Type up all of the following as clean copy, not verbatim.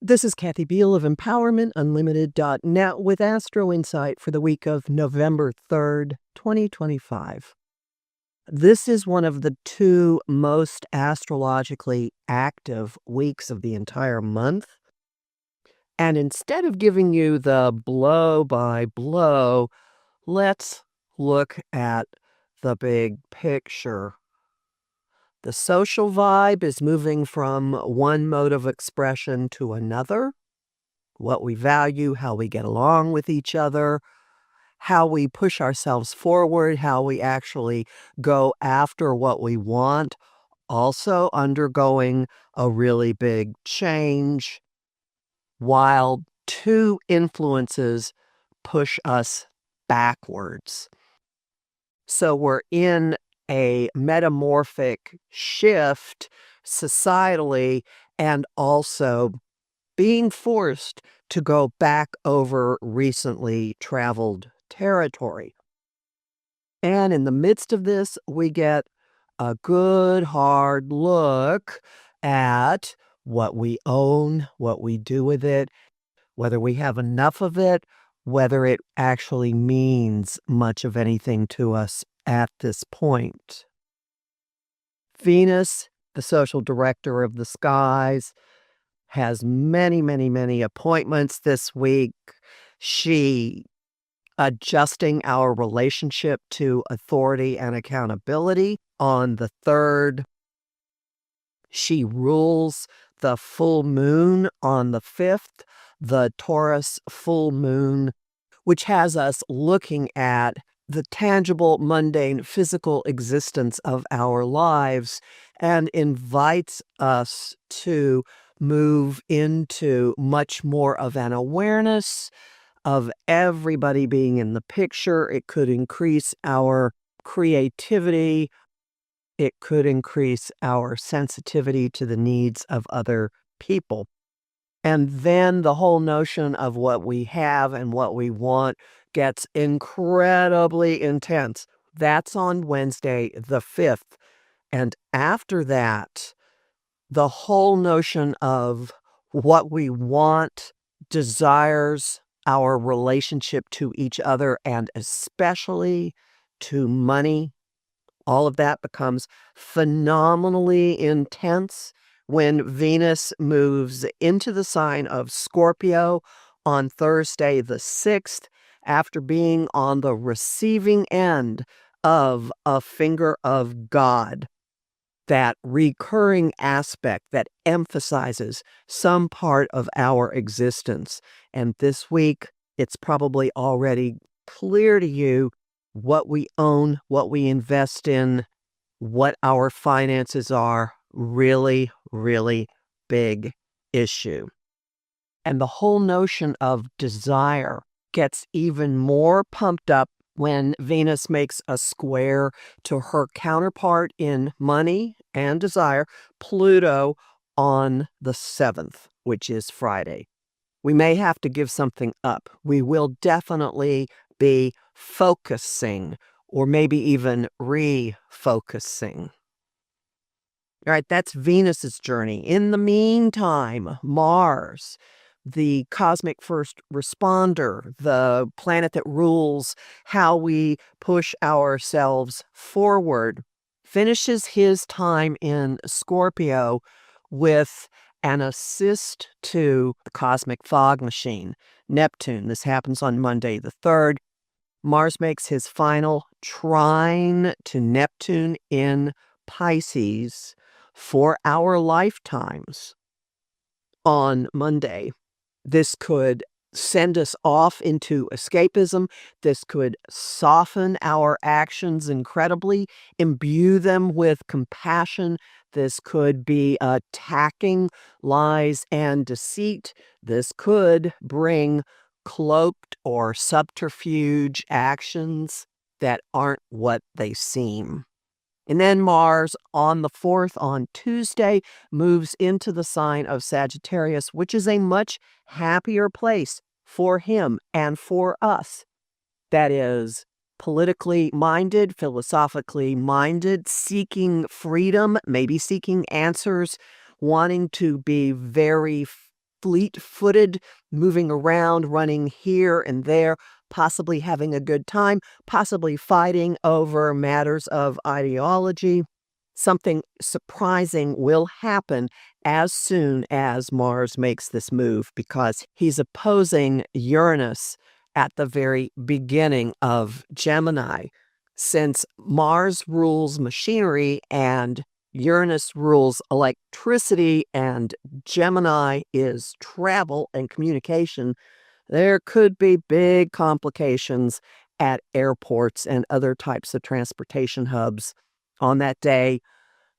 This is Kathy Biehl of EmpowermentUnlimited.net with Astro-Insight for the week of November 3rd, 2025. This is one of the two most astrologically active weeks of the entire month. And instead of giving you the blow by blow, let's look at the big picture. The social vibe is moving from one mode of expression to another. What we value, how we get along with each other, how we push ourselves forward, how we actually go after what we want, also undergoing a really big change, while two influences push us backwards. So we're in a metamorphic shift societally and also being forced to go back over recently traveled territory. And in the midst of this, we get a good hard look at what we own, what we do with it, whether we have enough of it, whether it actually means much of anything to us at this point. Venus, the social director of the skies, has many, many, many appointments this week. She adjusting our relationship to authority and accountability on the 3rd. She rules the full moon on the 5th, the Taurus full moon, which has us looking at the tangible, mundane, physical existence of our lives and invites us to move into much more of an awareness of everybody being in the picture. It could increase our creativity. It could increase our sensitivity to the needs of other people. And then the whole notion of what we have and what we want gets incredibly intense. That's on Wednesday, the 5th. And after that, the whole notion of what we want, desires, our relationship to each other, and especially to money, all of that becomes phenomenally intense when Venus moves into the sign of Scorpio on Thursday the 6th, after being on the receiving end of a finger of God. That recurring aspect that emphasizes some part of our existence. And this week, it's probably already clear to you what we own, what we invest in, what our finances are. Really, really big issue. And the whole notion of desire gets even more pumped up when Venus makes a square to her counterpart in money and desire, Pluto, on the 7th, which is Friday. We may have to give something up. We will definitely be focusing, or maybe even refocusing. All right, that's Venus's journey. In the meantime, Mars, the cosmic first responder, the planet that rules how we push ourselves forward, finishes his time in Scorpio with an assist to the cosmic fog machine, Neptune. This happens on Monday the 3rd. Mars makes his final trine to Neptune in Pisces for our lifetimes on Monday. This could send us off into escapism. This could soften our actions incredibly, imbue them with compassion. This could be attacking lies and deceit. This could bring cloaked or subterfuge actions that aren't what they seem. And then Mars on the 4th, on Tuesday, moves into the sign of Sagittarius, which is a much happier place for him and for us. That is politically minded, philosophically minded, seeking freedom, maybe seeking answers, wanting to be very fleet-footed, moving around, running here and there, possibly having a good time, possibly fighting over matters of ideology. Something surprising will happen as soon as Mars makes this move because he's opposing Uranus at the very beginning of Gemini. Since Mars rules machinery and Uranus rules electricity and Gemini is travel and communication, there could be big complications at airports and other types of transportation hubs on that day.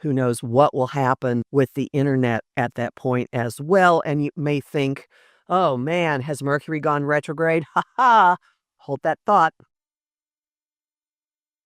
Who knows what will happen with the internet at that point as well. And you may think, oh man, has Mercury gone retrograde? Ha ha! Hold that thought.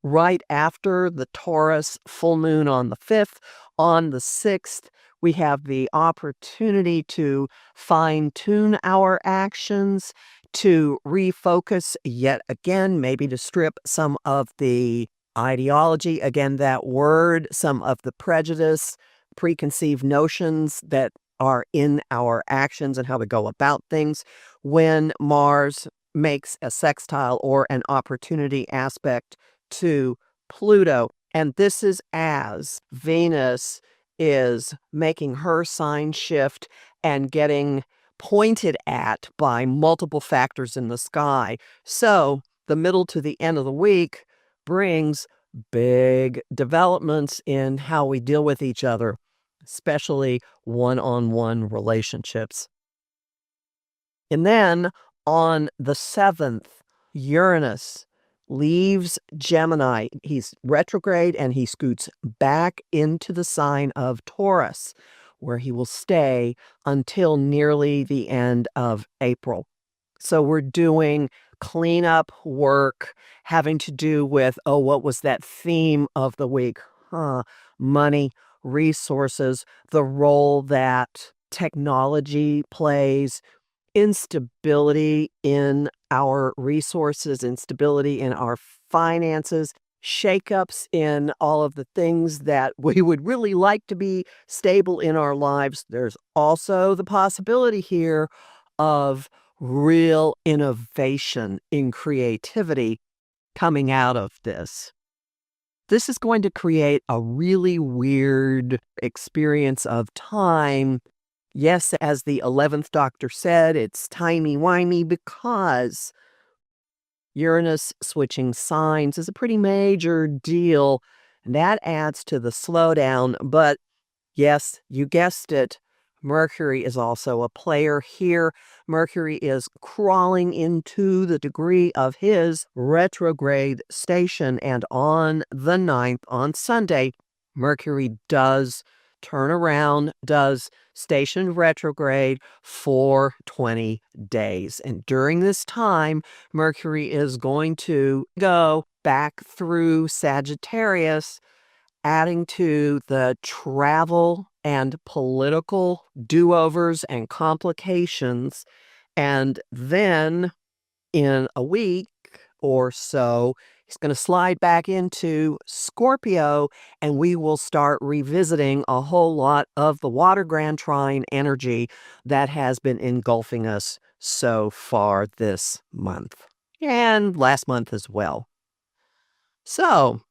Right after the Taurus full moon on the 5th, on the 6th, we have the opportunity to fine-tune our actions, to refocus yet again, maybe to strip some of the ideology, again, that word, some of the prejudice, preconceived notions that are in our actions and how we go about things. When Mars makes a sextile or an opportunity aspect to Pluto. And this is as Venus is making her sign shift and getting pointed at by multiple factors in the sky. So the middle to the end of the week brings big developments in how we deal with each other, especially one-on-one relationships. And then on the 7th, Uranus leaves Gemini. He's retrograde and he scoots back into the sign of Taurus, where he will stay until nearly the end of April. So we're doing cleanup work having to do with, oh, what was that theme of the week? Money, resources, the role that technology plays, instability in our resources, instability in our finances, shakeups in all of the things that we would really like to be stable in our lives. There's also the possibility here of real innovation in creativity coming out of this. This is going to create a really weird experience of time. Yes, as the 11th Doctor said, it's timey-wimey because Uranus switching signs is a pretty major deal. And that adds to the slowdown. But yes, you guessed it, Mercury is also a player here. Mercury is crawling into the degree of his retrograde station. And on the 9th, on Sunday, Mercury does turn around, does station retrograde for 20 days. And during this time, Mercury is going to go back through Sagittarius, adding to the travel and political do-overs and complications. And then in a week or so, he's going to slide back into Scorpio, and we will start revisiting a whole lot of the water grand trine energy that has been engulfing us so far this month and last month as well. So,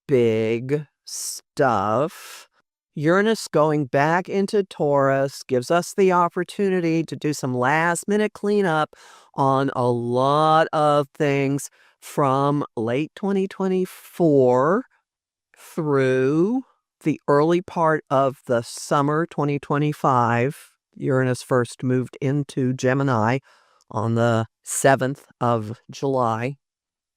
big stuff. Uranus going back into Taurus gives us the opportunity to do some last-minute cleanup on a lot of things from late 2024 through the early part of the summer 2025. Uranus first moved into Gemini on the 7th of July.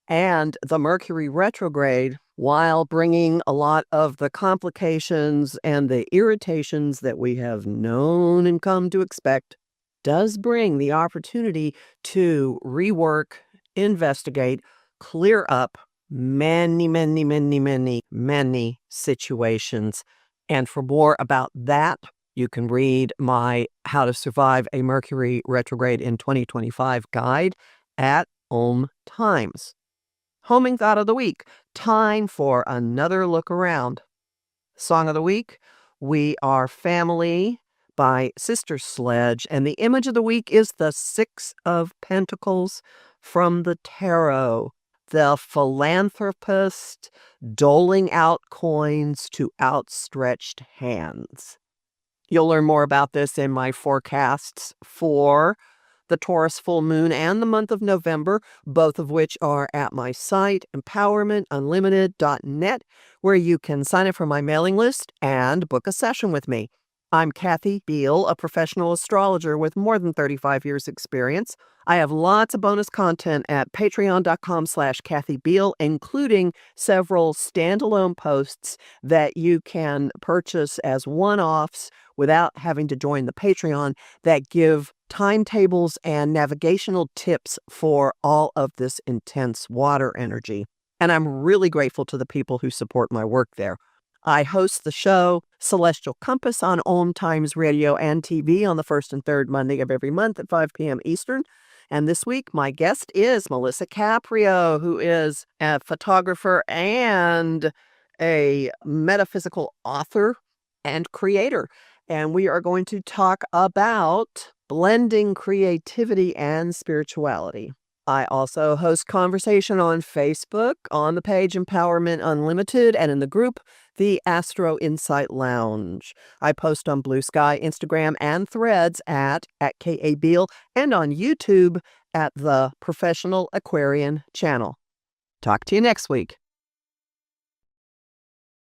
And the Mercury retrograde, while bringing a lot of the complications and the irritations that we have known and come to expect, does bring the opportunity to rework, investigate, clear up many, many, many, many, many situations. And for more about that, you can read my How to Survive a Mercury Retrograde in 2025 guide at Om Times. Homing Thought of the Week. Time for another look around. Song of the Week. We Are Family by Sister Sledge. And the image of the week is the Six of Pentacles from the Tarot, the philanthropist doling out coins to outstretched hands. You'll learn more about this in my forecasts for the Taurus full moon and the month of November, both of which are at my site, empowermentunlimited.net, where you can sign up for my mailing list and book a session with me. I'm Kathy Biehl, a professional astrologer with more than 35 years' experience. I have lots of bonus content at patreon.com/Kathy Biehl, including several standalone posts that you can purchase as one-offs without having to join the Patreon that give timetables and navigational tips for all of this intense water energy. And I'm really grateful to the people who support my work there. I host the show Celestial Compass on Om Times Radio and TV on the first and third Monday of every month at 5 p.m. Eastern. And this week, my guest is Melissa Caprio, who is a photographer and a metaphysical author and creator. And we are going to talk about blending creativity and spirituality. I also host conversation on Facebook, on the page Empowerment Unlimited, and in the group, the Astro-Insight Lounge. I post on Blue Sky, Instagram, and Threads at K.A. Biehl, and on YouTube at the Professional Aquarian channel. Talk to you next week.